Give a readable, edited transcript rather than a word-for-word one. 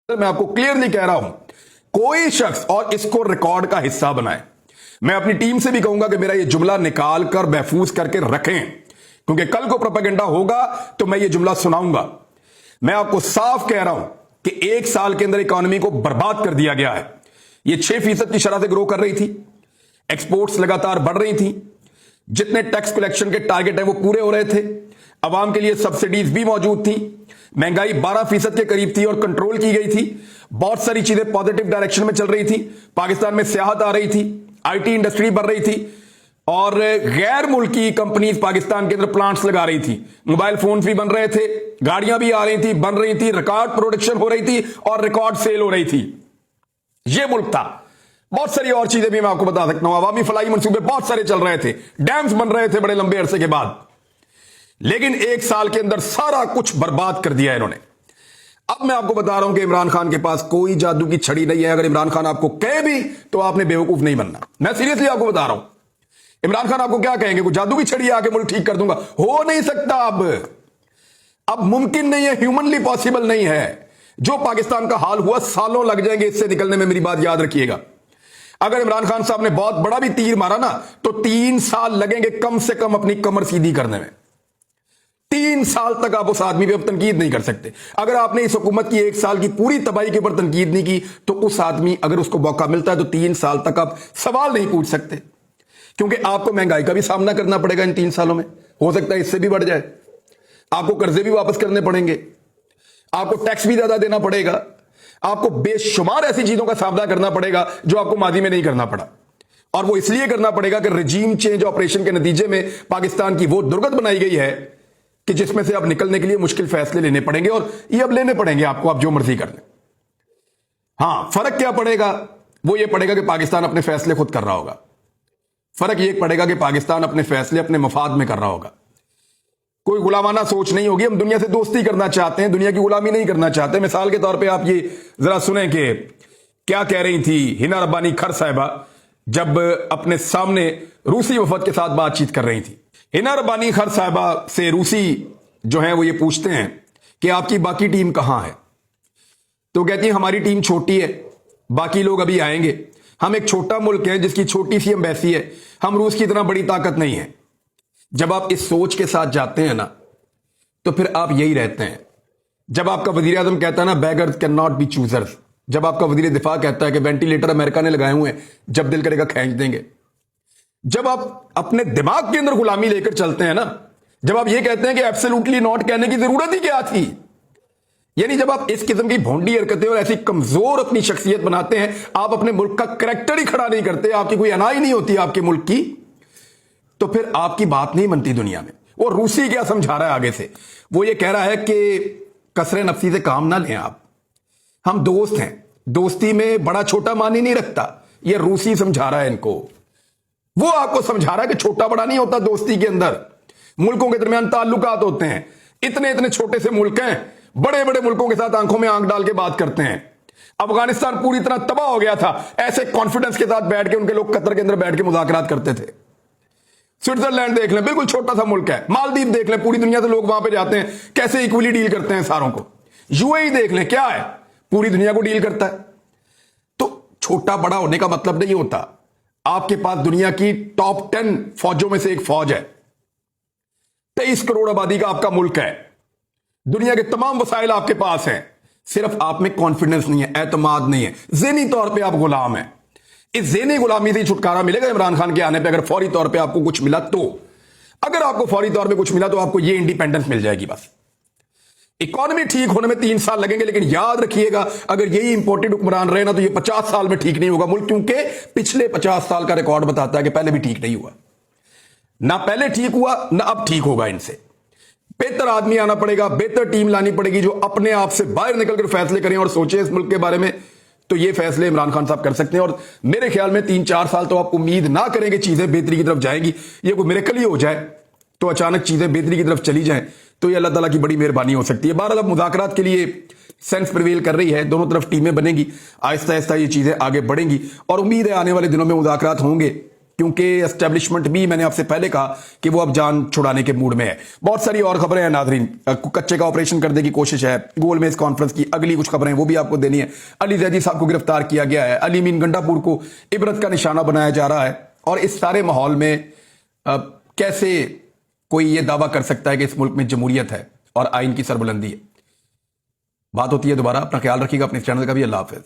मैं आपको क्लियरली कह रहा हूं, कोई शख्स और इसको रिकॉर्ड का हिस्सा बनाए। मैं अपनी टीम से भी कहूंगा कि मेरा ये जुमला निकाल कर महफूज करके रखें, क्योंकि कल को प्रोपेगेंडा होगा तो मैं ये जुमला सुनाऊंगा। मैं आपको साफ कह रहा हूं कि एक साल के अंदर इकोनॉमी को बर्बाद कर दिया गया है। ये 6% की शरह से ग्रो कर रही थी, एक्सपोर्ट्स लगातार बढ़ रही थी, जितने टैक्स कलेक्शन के टारगेट है वो पूरे हो रहे थे, अवाम के लिए सब्सिडीज भी मौजूद थी, महंगाई 12% के करीब थी और कंट्रोल की गई थी, बहुत सारी चीजें पॉजिटिव डायरेक्शन में चल रही थी, पाकिस्तान में सियाहत आ रही थी, आईटी इंडस्ट्री बढ़ रही थी और गैर मुल्की कंपनीज पाकिस्तान के अंदर प्लांट्स लगा रही थी, मोबाइल फोन्स भी बन रहे थे, गाड़ियां भी आ रही थी, बन रही थी, रिकॉर्ड प्रोडक्शन हो रही थी और रिकॉर्ड सेल हो रही थी। यह मुल्क था। बहुत सारी और चीजें भी मैं आपको बता सकता हूं, अवामी फलाई मंसूबे बहुत सारे चल रहे थे, डैम्स बन रहे थे बड़े लंबे अरसे के बाद, लेकिन एक साल के अंदर सारा कुछ बर्बाद कर दिया इन्होंने। अब मैं आपको बता रहा हूं कि इमरान खान के पास कोई जादू की छड़ी नहीं है। अगर इमरान खान आपको कहे भी तो आपने बेवकूफ नहीं बनना। मैं सीरियसली आपको बता रहा हूं, इमरान खान आपको क्या कहेंगे, कोई जादू की छड़ी आके मुल्क ठीक कर दूंगा, हो नहीं सकता। अब मुमकिन नहीं है, ह्यूमनली पॉसिबल नहीं है। जो पाकिस्तान का हाल हुआ, सालों लग जाएंगे इससे निकलने में, मेरी बात याद रखिएगा। अगर इमरान खान साहब ने बहुत बड़ा भी तीर मारा ना तो 3 साल लगेंगे कम से कम अपनी कमर सीधी करने में। 3 साल तक आप उस आदमी पे अब तनकीद नहीं कर सकते। अगर आपने इस हुकूमत की 1 साल की पूरी तबाही के ऊपर तनकीद नहीं की तो उस आदमी, अगर उसको मौका मिलता है तो 3 साल तक आप सवाल नहीं पूछ सकते, क्योंकि आपको महंगाई का भी सामना करना पड़ेगा इन 3 सालों में, हो सकता है इससे भी बढ़ जाए, आपको कर्जे भी वापस करने पड़ेंगे, आपको टैक्स भी ज्यादा देना पड़ेगा, आपको बेशुमार ऐसी चीजों का सामना करना पड़ेगा जो आपको माजी में नहीं करना पड़ा। और वो इसलिए करना पड़ेगा कि रजीम चेंज ऑपरेशन के नतीजे में पाकिस्तान की वो दुर्गत बनाई गई है कि जिसमें से अब निकलने के लिए मुश्किल फैसले लेने पड़ेंगे, और ये अब लेने पड़ेंगे आपको, आप जो मर्जी कर लें। हां, फर्क क्या पड़ेगा, वो ये पड़ेगा कि पाकिस्तान अपने फैसले खुद कर रहा होगा। फर्क ये पड़ेगा कि पाकिस्तान अपने फैसले अपने मफाद में कर रहा होगा। कोई गुलामाना सोच नहीं होगी। हम दुनिया से दोस्ती करना चाहते हैं, दुनिया की गुलामी नहीं करना चाहते। मिसाल के तौर पे आप ये जरा सुने कि क्या कह रही थी हिना रब्बानी खर साहिबा जब अपने सामने रूसी वफद के साथ बातचीत कर रही थी। हिना रब्बानी खर साहिबा से रूसी जो है वो ये पूछते हैं कि आपकी बाकी टीम कहां है, तो कहती है हमारी टीम छोटी है, बाकी लोग अभी आएंगे, हम एक छोटा मुल्क है जिसकी छोटी सी एम्बेसी है, हम रूस की इतना बड़ी ताकत नहीं है। जब आप इस सोच के साथ जाते हैं ना तो फिर आप यही रहते हैं। जब आपका वजीर आजम कहता है ना beggars can not be choosers, जब आपका वजीर दिफा कहता है कि वेंटिलेटर अमेरिका ने लगाए हुए हैं, जब दिल करेगा खींच देंगे, जब आप अपने दिमाग के अंदर गुलामी लेकर चलते हैं ना, जब आप ये कहते हैं कि एब्सोल्युटली नॉट कहने की जरूरत ही क्या थी, यानी जब आप इस किस्म की भोंडी हरकतें और ऐसी कमजोर अपनी शख्सियत बनाते हैं, आप अपने मुल्क का करैक्टर ही खड़ा नहीं करते, आपकी कोई अनाई नहीं होती आपके मुल्क की, तो फिर आपकी बात नहीं बनती दुनिया में। वो रूसी क्या समझा रहा है आगे से, वो ये कह रहा है कि कसरे नफसी से काम ना लें आप, हम दोस्त हैं, दोस्ती में बड़ा छोटा मानी नहीं रखता। ये रूसी समझा रहा है इनको, वो आपको समझा रहा है कि छोटा बड़ा नहीं होता दोस्ती के अंदर, मुल्कों के दरमियान ताल्लुकात होते हैं। इतने इतने छोटे से मुल्क हैं, बड़े बड़े मुल्कों के साथ आंखों में आंख डाल के बात करते हैं। अफगानिस्तान पूरी तरह तबाह हो गया था, ऐसे कॉन्फिडेंस के साथ बैठ के उनके लोग कतर के अंदर बैठ के मुज़ाकरात करते थे। स्विट्जरलैंड देख लें, बिल्कुल छोटा सा मुल्क है। मालदीव देख लें, पूरी दुनिया से लोग वहां पे जाते हैं, कैसे इक्वली डील करते हैं सारों को। यूएई देख लें, क्या है, पूरी दुनिया को डील करता है। तो छोटा बड़ा होने का मतलब नहीं होता, आपके पास दुनिया की टॉप 10 फौजों में से एक फौज है, 23 करोड़ आबादी का आपका मुल्क है, दुनिया के तमाम वसाइल आपके पास हैं, सिर्फ आप में कॉन्फिडेंस नहीं है, एतमाद नहीं है, ज़हनी तौर पे आप गुलाम हैं। इस ज़हनी गुलामी से छुटकारा मिलेगा इमरान खान के आने पे, अगर फौरी तौर पे आपको कुछ मिला तो। अगर आपको फौरी तौर पे कुछ मिला तो आपको ये इंडिपेंडेंस मिल जाएगी बस। इकोनॉमी ठीक होने में 3 साल लगेंगे, लेकिन याद रखिएगा अगर यही इंपोर्टेड हुक्मरान रहे ना तो ये 50 साल में ठीक नहीं होगा मुल्क, क्योंकि पिछले 50 साल का रिकॉर्ड बताता है कि पहले भी ठीक नहीं हुआ, ना पहले ठीक हुआ ना अब ठीक होगा। इनसे बेहतर आदमी आना पड़ेगा, बेहतर टीम लानी पड़ेगी जो अपने आप से बाहर निकलकर फैसले करें और सोचें इस मुल्क के बारे में। तो ये फैसले इमरान खान साहब कर सकते हैं, और मेरे ख्याल में 3-4 साल तो आप उम्मीद ना करें कि चीजें बेहतरी की तरफ जाएंगी। ये कोई मिरेकल ही हो जाए तो अचानक चीजें बेहतरी की तरफ चली जाएं तो ये अल्लाह ताला की बड़ी मेहरबानी हो सकती है। बहरहाल अब मुज़ाकरात के लिए सेंस प्रिवेल कर रही है, दोनों तरफ टीमें बनेंगी, आहिस्ता आहिस्ता ये चीजें आगे बढ़ेंगी और उम्मीद है आने वाले दिनों में मुज़ाकरात होंगे क्योंकि एस्टेब्लिशमेंट भी मैंने आपसे पहले कहा कि वो अब जान छुड़ाने के मूड में है। बहुत सारी और खबरें हैं नाजरीन, कच्चे का ऑपरेशन करने की कोशिश है, गोल में इस कॉन्फ्रेंस की अगली कुछ खबरें वो भी आपको देनी है। अली जैदी साहब को गिरफ्तार किया गया है, अली मीन गंडापुर को इबरत का निशाना बनाया जा रहा है, और इस सारे माहौल में कैसे कोई ये दावा कर सकता है कि इस मुल्क में जमहूरियत है और आइन की सरबुलंदी है। बात होती है दोबारा। अपना ख्याल रखिएगा, अपने चैनल का भी। अल्लाह हाफिज।